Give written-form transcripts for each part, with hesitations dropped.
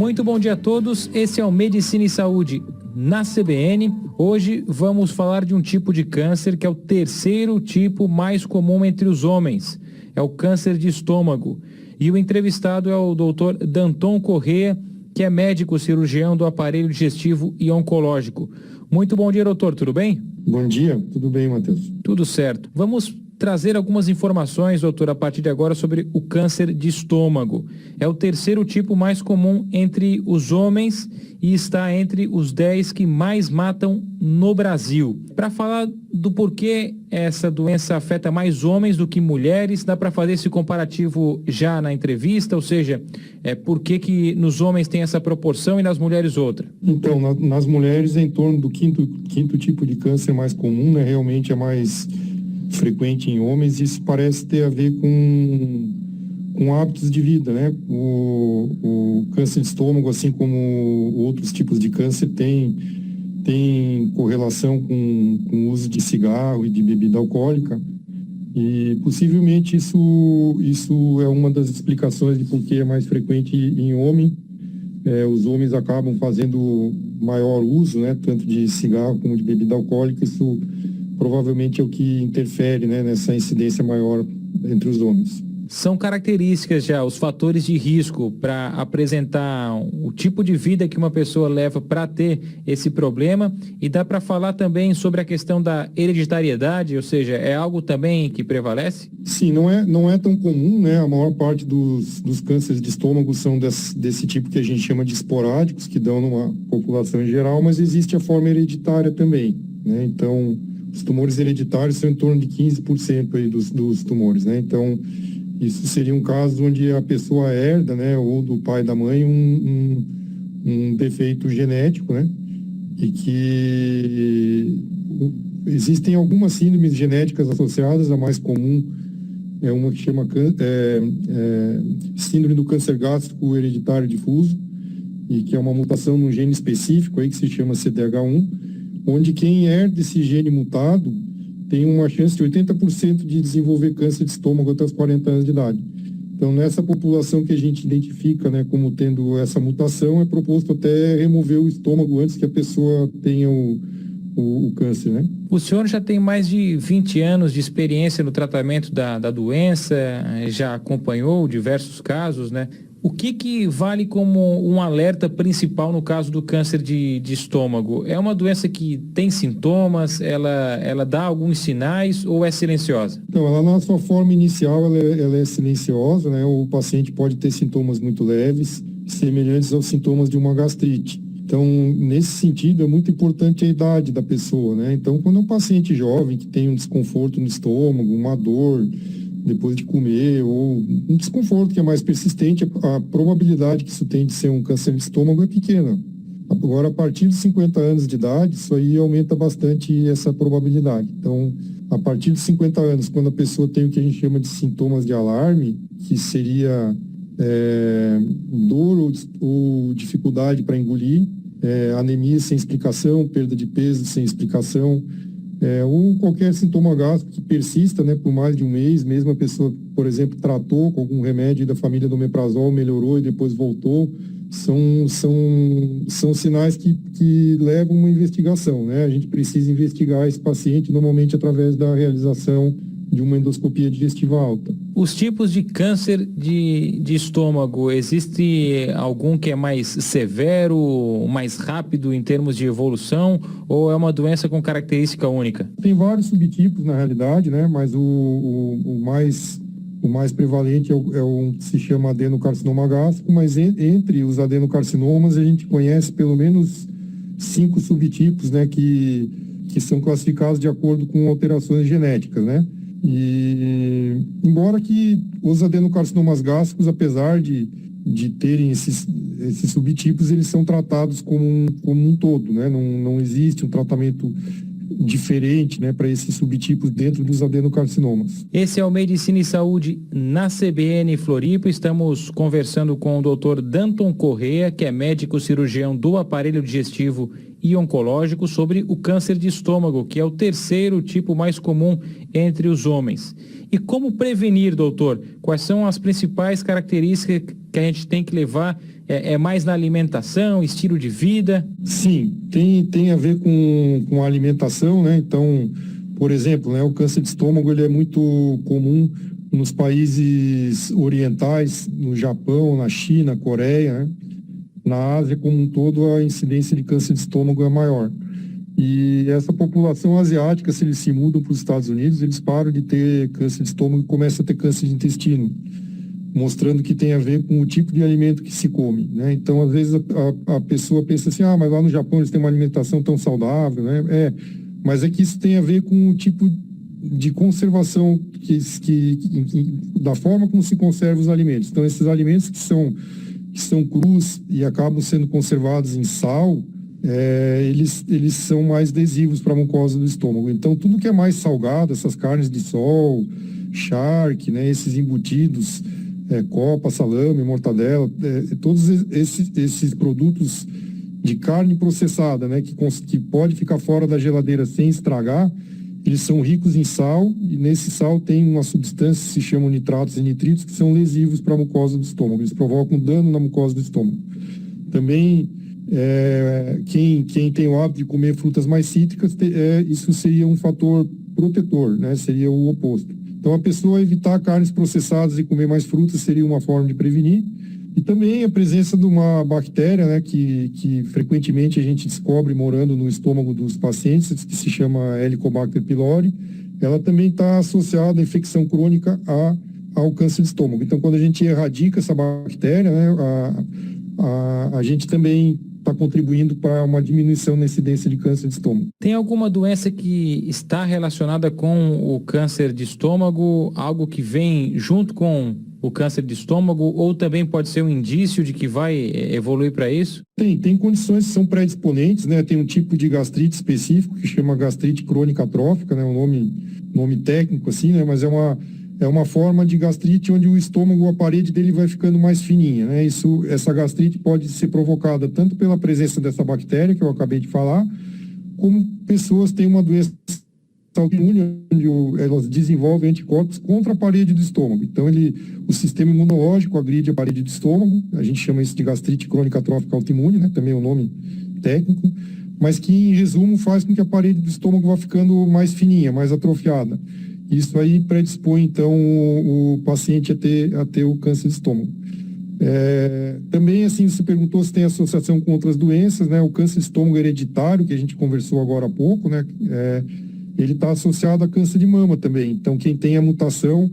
Muito bom dia a todos, esse é o Medicina e Saúde na CBN. Hoje vamos falar de um tipo de câncer que é o terceiro tipo mais comum entre os homens, é o câncer de estômago. E o entrevistado é o Dr. Danton Corrêa, que é médico cirurgião do aparelho digestivo e oncológico. Muito bom dia, doutor, tudo bem? Bom dia, tudo bem, Matheus? Tudo certo. Vamos trazer algumas informações, doutor, a partir de agora sobre o câncer de estômago. É o terceiro tipo mais comum entre os homens e está entre os 10 que mais matam no Brasil. Para falar do porquê essa doença afeta mais homens do que mulheres, dá para fazer esse comparativo já na entrevista, ou seja, por que nos homens tem essa proporção e nas mulheres outra? Então, nas mulheres é em torno do quinto tipo de câncer mais comum, né? Realmente é mais frequente em homens. Isso parece ter a ver com hábitos de vida, né? O câncer de estômago, assim como outros tipos de câncer, tem correlação com o uso de cigarro e de bebida alcoólica, e possivelmente isso é uma das explicações de por que é mais frequente em homem. Os homens acabam fazendo maior uso, né, tanto de cigarro como de bebida alcoólica. Isso provavelmente é o que interfere, né, nessa incidência maior entre os homens. São características já, os fatores de risco para apresentar o tipo de vida que uma pessoa leva para ter esse problema, e dá para falar também sobre a questão da hereditariedade, ou seja, é algo também que prevalece? Sim, não é tão comum, né? A maior parte dos cânceres de estômago são desse tipo que a gente chama de esporádicos, que dão numa população em geral, mas existe a forma hereditária também, né? Então, os tumores hereditários são em torno de 15% aí dos tumores, né? Então, isso seria um caso onde a pessoa herda, né, ou do pai e da mãe, um defeito genético, né? E que existem algumas síndromes genéticas associadas. A mais comum é uma que chama síndrome do câncer gástrico hereditário difuso, e que é uma mutação num gene específico aí que se chama CDH1, onde quem herda esse gene mutado tem uma chance de 80% de desenvolver câncer de estômago até os 40 anos de idade. Então, nessa população que a gente identifica, né, como tendo essa mutação, é proposto até remover o estômago antes que a pessoa tenha o câncer, né? O senhor já tem mais de 20 anos de experiência no tratamento da doença, já acompanhou diversos casos, né? O que vale como um alerta principal no caso do câncer de estômago? É uma doença que tem sintomas, ela dá alguns sinais ou é silenciosa? Então, ela na sua forma inicial ela é silenciosa, né? O paciente pode ter sintomas muito leves, semelhantes aos sintomas de uma gastrite. Então, nesse sentido, é muito importante a idade da pessoa, né? Então, quando é um paciente jovem que tem um desconforto no estômago, uma dor depois de comer, ou um desconforto que é mais persistente, a probabilidade que isso tem de ser um câncer de estômago é pequena. Agora, a partir de 50 anos de idade, isso aí aumenta bastante essa probabilidade. Então, a partir de 50 anos, quando a pessoa tem o que a gente chama de sintomas de alarme, que seria dor ou dificuldade para engolir, anemia sem explicação, perda de peso sem explicação, ou qualquer sintoma gástrico que persista, né, por mais de um mês, mesmo a pessoa, por exemplo, tratou com algum remédio da família do omeprazol, melhorou e depois voltou, são sinais que levam uma investigação, né? A gente precisa investigar esse paciente, normalmente através da realização de uma endoscopia digestiva alta. Os tipos de câncer de estômago, existe algum que é mais severo, mais rápido em termos de evolução, ou é uma doença com característica única? Tem vários subtipos na realidade, né? Mas o mais prevalente é o que se chama adenocarcinoma gástrico, mas entre os adenocarcinomas a gente conhece pelo menos 5 subtipos, né? Que são classificados de acordo com alterações genéticas, né? E embora que os adenocarcinomas gástricos, apesar de terem esses subtipos, eles são tratados como um todo, né? Não existe um tratamento diferente, né, para esses subtipos dentro dos adenocarcinomas. Esse é o Medicina e Saúde na CBN Floripa. Estamos conversando com o Dr. Danton Corrêa, que é médico cirurgião do aparelho digestivo e oncológico sobre o câncer de estômago, que é o terceiro tipo mais comum entre os homens. E como prevenir, doutor? Quais são as principais características que a gente tem que levar? É mais na alimentação, estilo de vida? Sim, tem a ver com a alimentação, né? Então, por exemplo, né, o câncer de estômago ele é muito comum nos países orientais, no Japão, na China, Coreia, né? Na Ásia como um todo, a incidência de câncer de estômago é maior. E essa população asiática, se eles se mudam para os Estados Unidos, eles param de ter câncer de estômago e começam a ter câncer de intestino, mostrando que tem a ver com o tipo de alimento que se come, né? Então, às vezes, a pessoa pensa assim, mas lá no Japão eles têm uma alimentação tão saudável, né? Mas é que isso tem a ver com o tipo de conservação da forma como se conserva os alimentos. Então, esses alimentos que são crus e acabam sendo conservados em sal, eles são mais adesivos para a mucosa do estômago. Então, tudo que é mais salgado, essas carnes de sol, charque, né, esses embutidos, copa, salame, mortadela, todos esses produtos de carne processada, né, que pode ficar fora da geladeira sem estragar, eles são ricos em sal, e nesse sal tem uma substância que se chamam nitratos e nitritos, que são lesivos para a mucosa do estômago. Eles provocam dano na mucosa do estômago. Também, quem tem o hábito de comer frutas mais cítricas, isso seria um fator protetor, né? Seria o oposto. Então, a pessoa evitar carnes processadas e comer mais frutas seria uma forma de prevenir. E também a presença de uma bactéria, né, que frequentemente a gente descobre morando no estômago dos pacientes, que se chama Helicobacter pylori, ela também está associada à infecção crônica ao câncer de estômago. Então, quando a gente erradica essa bactéria, né, a gente também está contribuindo para uma diminuição na incidência de câncer de estômago. Tem alguma doença que está relacionada com o câncer de estômago, algo que vem junto com o câncer de estômago, ou também pode ser um indício de que vai evoluir para isso? Tem condições que são predisponentes, né? Tem um tipo de gastrite específico que chama gastrite crônica atrófica, né? Um nome técnico assim, né? Mas é uma forma de gastrite onde o estômago, a parede dele vai ficando mais fininha, né? Essa gastrite pode ser provocada tanto pela presença dessa bactéria que eu acabei de falar, como pessoas têm uma doença autoimune, onde elas desenvolvem anticorpos contra a parede do estômago. Então, o sistema imunológico agride a parede do estômago, a gente chama isso de gastrite crônica atrófica autoimune, né? Também é um nome técnico, mas que, em resumo, faz com que a parede do estômago vá ficando mais fininha, mais atrofiada. Isso aí predispõe, então, o paciente a ter o câncer de estômago. Também, assim, você perguntou se tem associação com outras doenças, né? O câncer de estômago hereditário, que a gente conversou agora há pouco, né? Ele está associado a câncer de mama também. Então, quem tem a mutação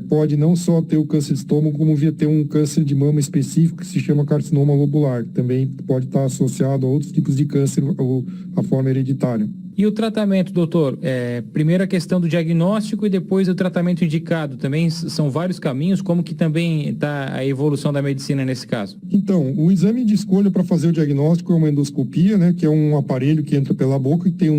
pode não só ter o câncer de estômago, como vir ter um câncer de mama específico que se chama carcinoma lobular. Também pode estar associado a outros tipos de câncer, ou a forma hereditária. E o tratamento, doutor? Primeiro a questão do diagnóstico e depois o tratamento indicado. Também são vários caminhos, como que também está a evolução da medicina nesse caso? Então, o exame de escolha para fazer o diagnóstico é uma endoscopia, né, que é um aparelho que entra pela boca e tem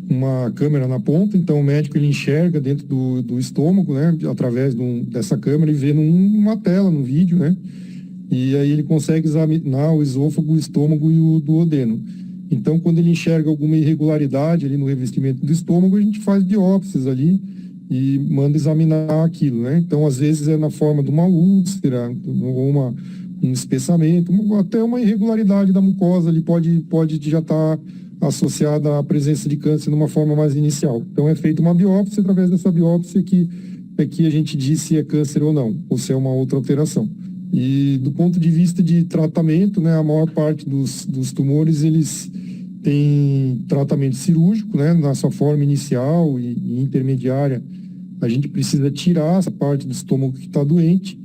uma câmera na ponta. Então, o médico ele enxerga dentro do estômago, né, através dessa câmera, e vê numa tela, num vídeo, né, e aí ele consegue examinar o esôfago, o estômago e o duodeno. Então, quando ele enxerga alguma irregularidade ali no revestimento do estômago, a gente faz biópsias ali e manda examinar aquilo, né? Então, às vezes é na forma de uma úlcera, ou um espessamento, até uma irregularidade da mucosa ali pode já estar associada à presença de câncer numa forma mais inicial. Então, é feita uma biópsia, através dessa biópsia que a gente diz se é câncer ou não, ou se é uma outra alteração. E do ponto de vista de tratamento, né, a maior parte dos tumores, eles têm tratamento cirúrgico, né, na sua forma inicial e intermediária. A gente precisa tirar essa parte do estômago que está doente.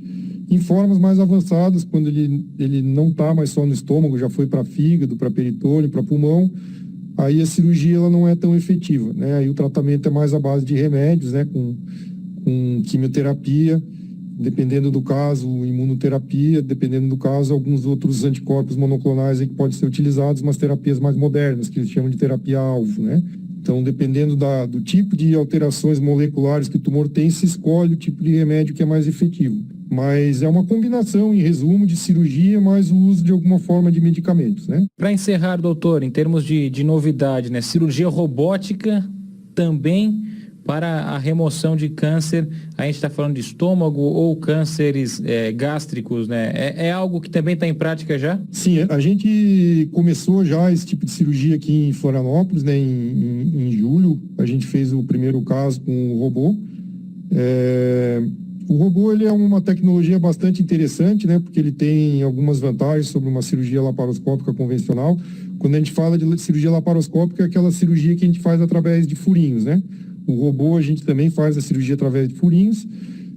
Em formas mais avançadas, quando ele não está mais só no estômago, já foi para fígado, para peritônio, para pulmão, aí a cirurgia ela não é tão efetiva, né? Aí o tratamento é mais à base de remédios, né, com quimioterapia, dependendo do caso, imunoterapia, dependendo do caso, alguns outros anticorpos monoclonais aí que podem ser utilizados, umas terapias mais modernas, que eles chamam de terapia-alvo, né? Então, dependendo do tipo de alterações moleculares que o tumor tem, se escolhe o tipo de remédio que é mais efetivo. Mas é uma combinação, em resumo, de cirurgia mais o uso de alguma forma de medicamentos, né? Para encerrar, doutor, em termos de novidade, né? Cirurgia robótica também para a remoção de câncer, a gente está falando de estômago ou cânceres gástricos, né? É algo que também está em prática já? Sim, a gente começou já esse tipo de cirurgia aqui em Florianópolis, né? Em julho, a gente fez o primeiro caso com o robô. O robô ele é uma tecnologia bastante interessante, né? Porque ele tem algumas vantagens sobre uma cirurgia laparoscópica convencional. Quando a gente fala de cirurgia laparoscópica, é aquela cirurgia que a gente faz através de furinhos, né? O robô a gente também faz a cirurgia através de furinhos,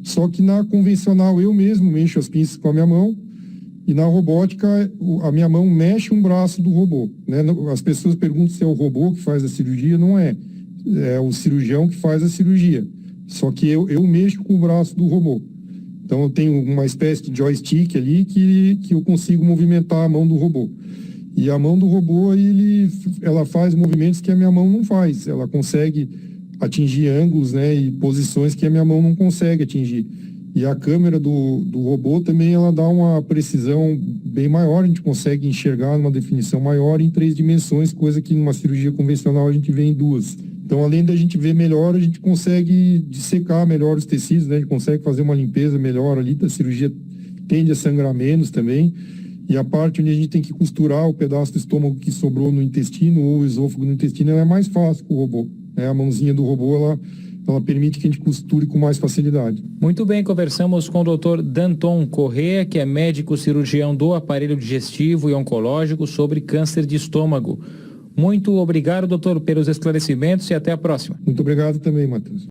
só que na convencional eu mesmo mexo as pinças com a minha mão e na robótica a minha mão mexe um braço do robô, né? As pessoas perguntam se é o robô que faz a cirurgia, não é. É o cirurgião que faz a cirurgia. Só que eu mexo com o braço do robô. Então eu tenho uma espécie de joystick ali que eu consigo movimentar a mão do robô. E a mão do robô, ela faz movimentos que a minha mão não faz. Ela consegue atingir ângulos, né, e posições que a minha mão não consegue atingir. E a câmera do robô também ela dá uma precisão bem maior, a gente consegue enxergar numa definição maior em 3 dimensões, coisa que numa cirurgia convencional a gente vê em 2. Então, além da gente ver melhor, a gente consegue dissecar melhor os tecidos, né? A gente consegue fazer uma limpeza melhor ali, a cirurgia tende a sangrar menos também. E a parte onde a gente tem que costurar o pedaço do estômago que sobrou no intestino ou o esôfago no intestino, ela é mais fácil com o robô. A mãozinha do robô, ela permite que a gente costure com mais facilidade. Muito bem, conversamos com o Dr. Danton Corrêa, que é médico cirurgião do aparelho digestivo e oncológico sobre câncer de estômago. Muito obrigado, doutor, pelos esclarecimentos e até a próxima. Muito obrigado também, Matheus.